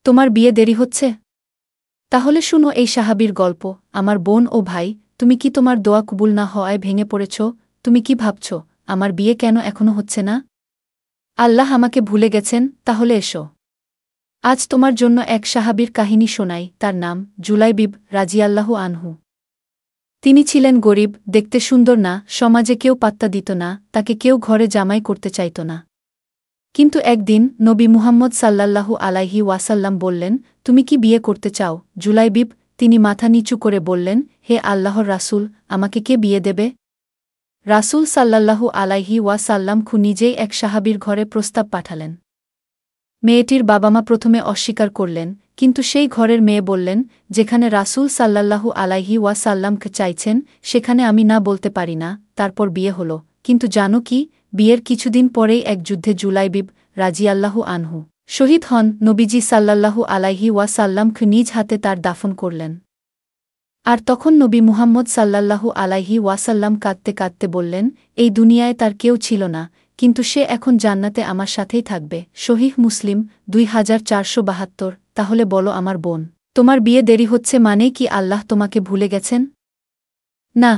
তোমার বিয়ে দেরি হচ্ছে? তাহলে শুনো এই সাহাবীর গল্প। আমার বোন ও ভাই, তুমি কি তোমার দোয়া কবুল না হওয়ায় ভেঙে পড়েছ? তুমি কি ভাবছ, আমার বিয়ে কেন এখনো হচ্ছে না? আল্লাহ আমাকে ভুলে গেছেন? তাহলে এসো, আজ তোমার জন্য এক সাহাবীর কাহিনী শোনাই। তার নাম জুলাইবিব রাজিয়াল্লাহু আনহু। তিনি ছিলেন গরিব, দেখতে সুন্দর না, সমাজে কেউ পাত্তা দিত না, তাকে কেউ ঘরে জামাই করতে চাইত না। কিন্তু একদিন নবী মুহাম্মদ সাল্লাল্লাহু আলাইহি ওয়াসাল্লাম বললেন, তুমি কি বিয়ে করতে চাও? জুলাইবিব, তিনি মাথা নিচু করে বললেন, হে আল্লাহর রাসূল, আমাকে কে বিয়ে দেবে? রাসূল সাল্লাল্লাহু আলাইহি ওয়াসাল্লাম নিজেই এক সাহাবীর ঘরে প্রস্তাব পাঠালেন। মেয়েটির বাবা-মা প্রথমে অস্বীকার করলেন, কিন্তু সেই ঘরের মেয়ে বললেন, যেখানে রাসূল সাল্লাল্লাহু আলাইহি ওয়াসাল্লামকে চাইছেন, সেখানে আমি না বলতে পারি না। তারপর বিয়ে হল। কিন্তু জানো কি, বিয়ের কিছুদিন পরেই এক যুদ্ধে জুলাইবিব রাজিয়াল্লাহু আনহু শহীদ হন। নবীজি সাল্লাল্লাহু আলাইহি ওয়াসাল্লামকে নিজ হাতে তার দাফন করলেন। আর তখন নবী মুহাম্মদ সাল্লাল্লাহু আলাইহি ওয়াসাল্লাম কাঁদতে কাঁদতে বললেন, এই দুনিয়ায় তার কেউ ছিল না, কিন্তু সে এখন জান্নাতে আমার সাথেই থাকবে। সহিহ মুসলিম 2472। তাহলে বলো আমার বোন, তোমার বিয়ে দেরি হচ্ছে মানেই কি আল্লাহ তোমাকে ভুলে গেছেন? না,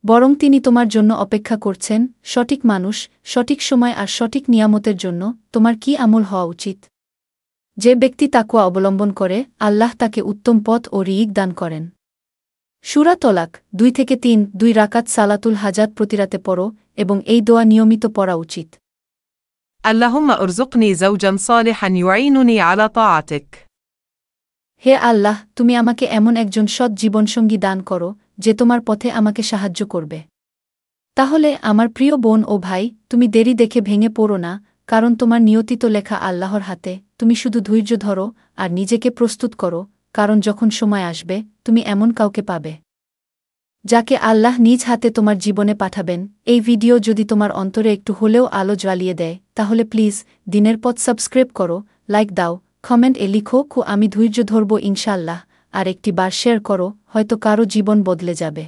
বরং তিনি তোমার জন্য অপেক্ষা করছেন, সঠিক মানুষ, সঠিক সময় আর সঠিক নিয়ামতের জন্য। তোমার কি আমল হওয়া উচিত? যে ব্যক্তি তাকওয়া অবলম্বন করে, আল্লাহ তাকে উত্তম পথ ও রিজিক দান করেন। সূরা তলাক 2-3 2 রাকাত সালাতুল হাজাত প্রতিরাতে পড়ো এবং এই দোয়া নিয়মিত পড়া উচিত। اللهم ارزقني زوجا صالحا يعينني على طاعتك. হে আল্লাহ, তুমি আমাকে এমন একজন সৎ জীবনসঙ্গী দান করো, যে তোমার পথে আমাকে সাহায্য করবে। তাহলে আমার প্রিয় বোন ও ভাই, তুমি দেরি দেখে ভেঙে পড়ো না, কারণ তোমার নিয়তি তো লেখা আল্লাহর হাতে। তুমি শুধু ধৈর্য ধরো আর নিজেকে প্রস্তুত করো, কারণ যখন সময় আসবে, তুমি এমন কাউকে পাবে, যাকে আল্লাহ নিজ হাতে তোমার জীবনে পাঠাবেন। এই ভিডিও যদি তোমার অন্তরে একটু হলেও আলো জ্বালিয়ে দেয়, তাহলে প্লিজ দিনের পথ সাবস্ক্রাইব করো, লাইক দাও, কমেন্ট লিখো আমি ধৈর্য ধরব ইনশাআল্লাহ, আর একটি বার শেয়ার করো, হয়তো কারো জীবন বদলে যাবে।